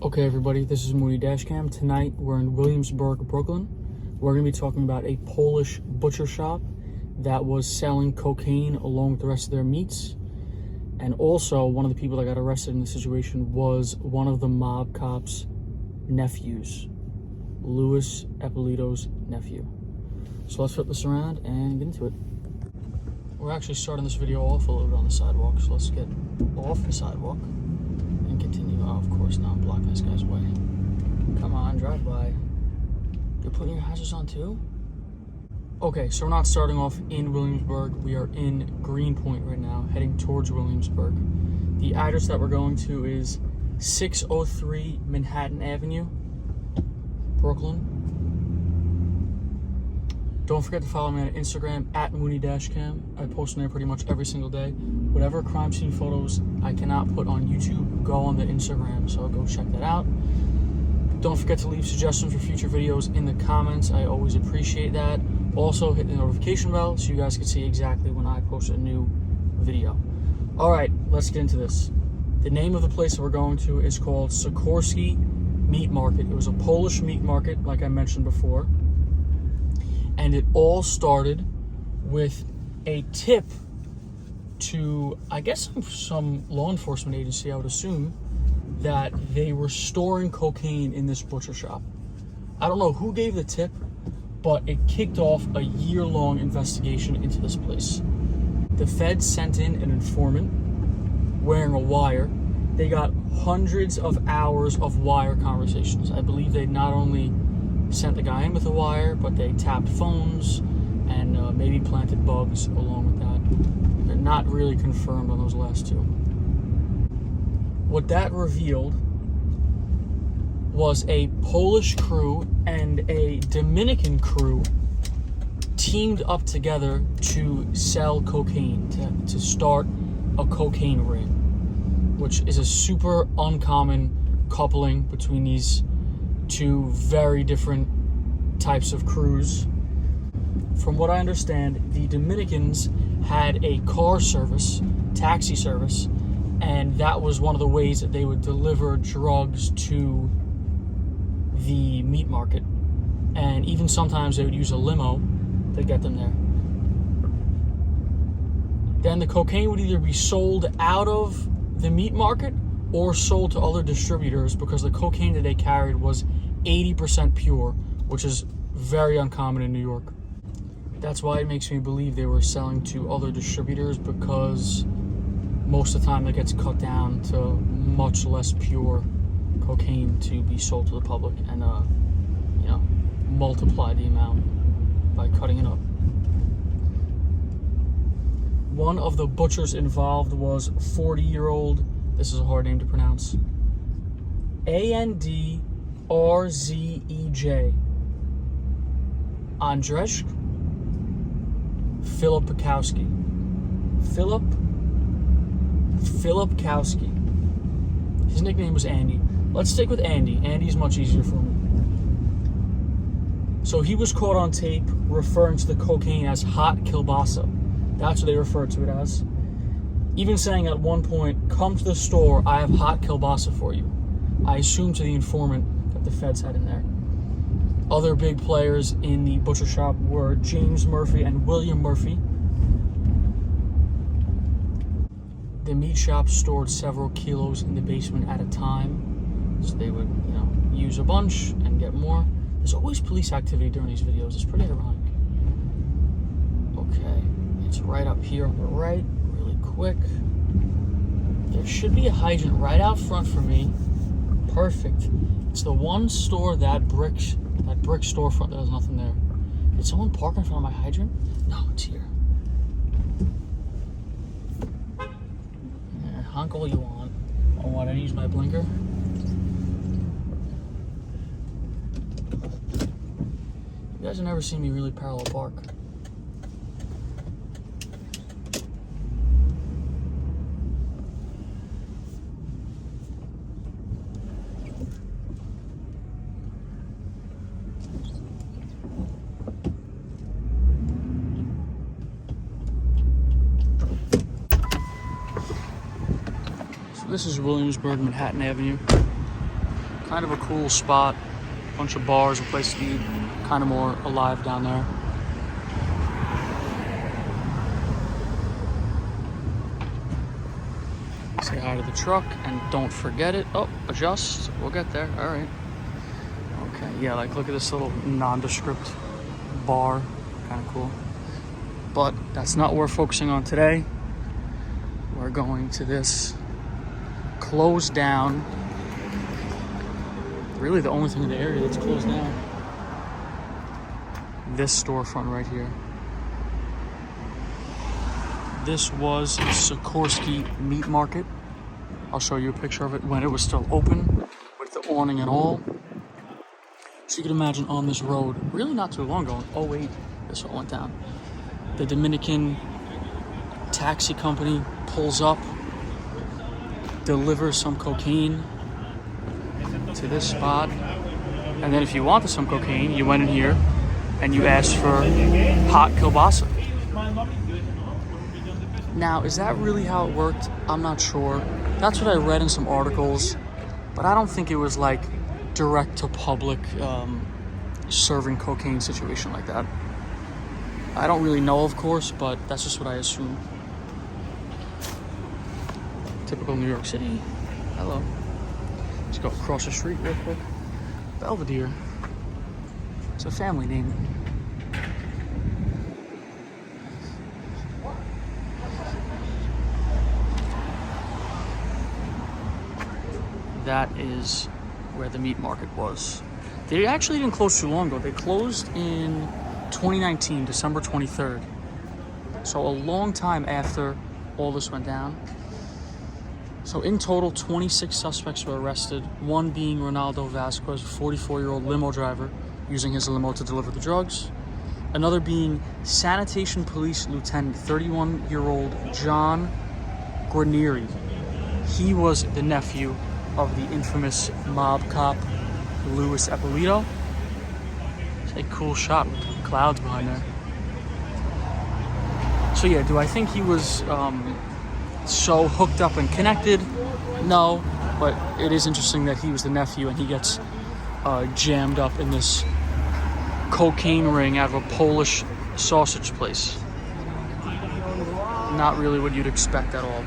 Okay everybody, this is Mooneydashcam. Tonight we're in Williamsburg, Brooklyn. We're going to be talking about a Polish butcher shop that was selling cocaine along with the rest of their meats. And also, one of the people that got arrested in the situation was one of the mob cops' nephews, Louis Eppolito's nephew. So let's flip this around and get into it. We're actually starting this video off a little bit on the sidewalk, so let's get off the sidewalk and continue. Oh, of course, now I'm blocking this guy's way. Come on, drive by. You're putting your hazards on too? Okay, so we're not starting off in Williamsburg. We are in Greenpoint right now, heading towards Williamsburg. The address that we're going to is 603 Manhattan Avenue, Brooklyn. Don't forget to follow me on Instagram at mooneydashcam. I post on there pretty much every single day. Whatever crime scene photos I cannot put on YouTube, go on the Instagram, so go check that out. Don't forget to leave suggestions for future videos in the comments. I always appreciate that. Also, hit the notification bell so you guys can see exactly when I post a new video. All right, let's get into this. The name of the place that we're going to is called Sikorski Meat Market. It was a Polish meat market, like I mentioned before. And it all started with a tip to, I guess, some law enforcement agency, I would assume, that they were storing cocaine in this butcher shop. I don't know who gave the tip, but it kicked off a year-long investigation into this place. The feds sent in an informant wearing a wire. They got hundreds of hours of wire conversations. I believe they not only sent the guy in with a wire, but they tapped phones and maybe planted bugs along with that. They're not really confirmed on those last two. What that revealed was a Polish crew and a Dominican crew teamed up together to sell cocaine, to start a cocaine ring, which is a super uncommon coupling between these two very different types of crews. From what I understand, the Dominicans had a car service, taxi service, and that was one of the ways that they would deliver drugs to the meat market. And even sometimes they would use a limo to get them there. Then the cocaine would either be sold out of the meat market or sold to other distributors, because the cocaine that they carried was 80% pure, which is very uncommon in New York. That's why it makes me believe they were selling to other distributors, because most of the time it gets cut down to much less pure cocaine to be sold to the public, and multiply the amount by cutting it up. One of the butchers involved was 40-year-old, this is a hard name to pronounce, Andrzej Andrzej Filipkowski. Filipkowski. His nickname was Andy. Let's stick with Andy. Andy's much easier for me. So he was caught on tape referring to the cocaine as hot kielbasa. That's what they referred to it as. Even saying at one point, "Come to the store, I have hot kielbasa for you." I assume to the informant that the feds had in there. Other big players in the butcher shop were James Murphy and William Murphy. The meat shop stored several kilos in the basement at a time, so they would, use a bunch and get more. There's always police activity during these videos. It's pretty ironic. Okay, it's right up here on the right, really quick. There should be a hydrant right out front for me. Perfect. It's the one store, that brick storefront that has nothing there. Did someone park in front of my hydrant? No, it's here. Yeah, honk all you want. Oh, what? I use my blinker. You guys have never seen me really parallel park. This is Williamsburg, Manhattan Avenue. kind of a cool spot. Bunch of bars, a place to eat. Kind of more alive down there. Say hi to the truck and don't forget it. Oh, adjust. We'll get there. All right. Okay, yeah, like look at this little nondescript bar. Kind of cool. But that's not what we're focusing on today. We're going to this closed down, really the only thing in the area that's closed down. This storefront right here. This was Sikorski Meat Market. I'll show you a picture of it when it was still open with the awning and all. So you can imagine on this road, really not too long ago, in 2008, this all went down. The Dominican taxi company pulls up, delivers some cocaine to this spot, and then if you wanted some cocaine, you went in here and you asked for hot kielbasa. Now, is that really how it worked? I'm not sure. That's what I read in some articles, but I don't think it was like direct to public serving cocaine situation like that. I don't really know, of course, but that's just what I assume. Typical New York City. Hello. Let's go across the street real quick. Belvedere. It's a family name. That is where the meat market was. They actually didn't close too long ago. They closed in 2019, December 23rd. So a long time after all this went down. So in total, 26 suspects were arrested, one being Ronaldo Vasquez, a 44-year-old limo driver, using his limo to deliver the drugs. Another being Sanitation Police Lieutenant, 31-year-old John Guarnieri. He was the nephew of the infamous mob cop Louis Eppolito. It's a cool shot with the clouds behind there. So yeah, do I think he was so hooked up and connected? No, but it is interesting that he was the nephew and he gets jammed up in this cocaine ring out of a Polish sausage place. Not really what you'd expect at all.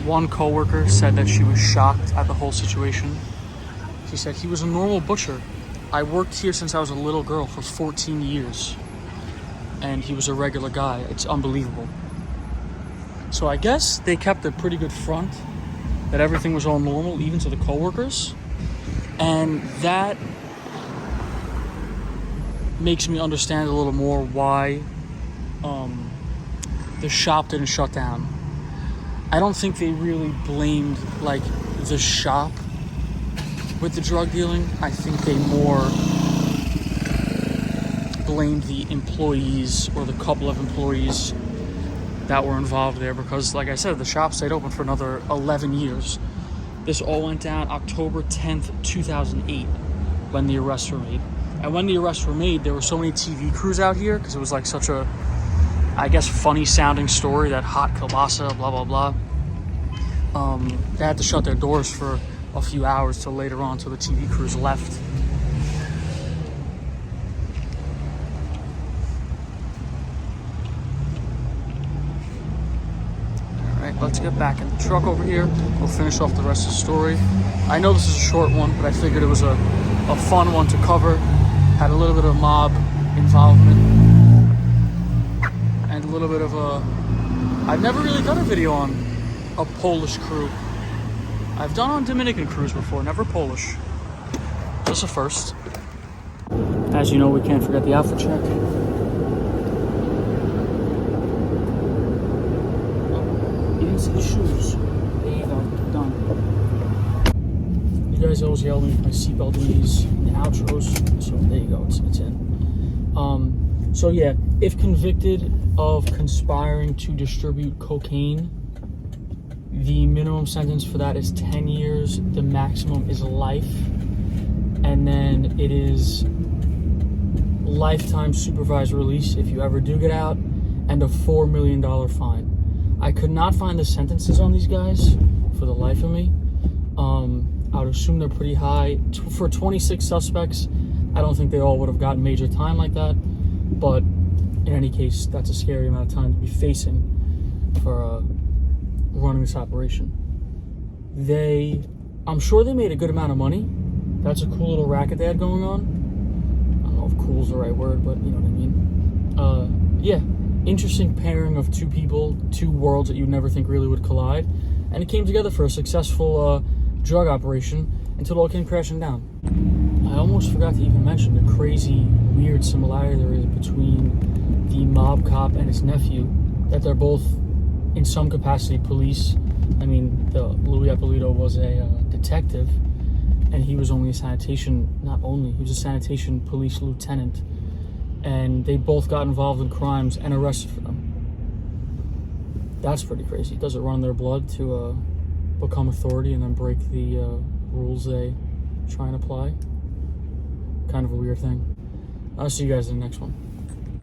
One coworker said that she was shocked at the whole situation. She said, he was a normal butcher. I worked here since I was a little girl for 14 years. And he was a regular guy. It's unbelievable. So I guess they kept a pretty good front, that everything was all normal, even to the coworkers. And that makes me understand a little more why the shop didn't shut down. I don't think they really blamed like the shop with the drug dealing. I think they more blamed the employees or the couple of employees that were involved there because, like I said, the shop stayed open for another 11 years. This all went down October 10th, 2008 when the arrests were made. And when the arrests were made, there were so many TV crews out here because it was like such a, I guess, funny sounding story, that hot kielbasa, blah, blah, blah. They had to shut their doors for a few hours till later on, till the TV crews left. All right, let's get back in the truck over here. We'll finish off the rest of the story. I know this is a short one, but I figured it was a fun one to cover. Had a little bit of mob involvement. And a little bit of I've never really done a video on a Polish crew. I've done on Dominican crews before, never Polish. Just a first. As you know, we can't forget the outfit check. Oh, you didn't see the shoes. There you go, done. You guys always yell at me for my seatbelt in these outros, so there you go, it's in. So yeah, if convicted of conspiring to distribute cocaine, the minimum sentence for that is 10 years. The maximum is life. and then it is lifetime supervised release if you ever do get out, and a $4 million fine. I could not find the sentences on these guys for the life of me. I would assume they're pretty high. For 26 suspects, I don't think they all would have gotten major time like that, but in any case, that's a scary amount of time to be facing for running this operation. I'm sure they made a good amount of money. That's a cool little racket they had going on. I don't know if cool is the right word, but you know what I mean. Yeah, interesting pairing of two people, two worlds that you'd never think really would collide, and it came together for a successful drug operation until it all came crashing down. I almost forgot to even mention the crazy, weird similarity there is between the mob cop and his nephew, that they're both, in some capacity, police. I mean, Louis Ippolito was a detective, and he was only a sanitation police lieutenant, and they both got involved in crimes and arrested for them. That's pretty crazy. Does it run in their blood to become authority and then break the rules they try and apply? Kind of a weird thing. I'll see you guys in the next one.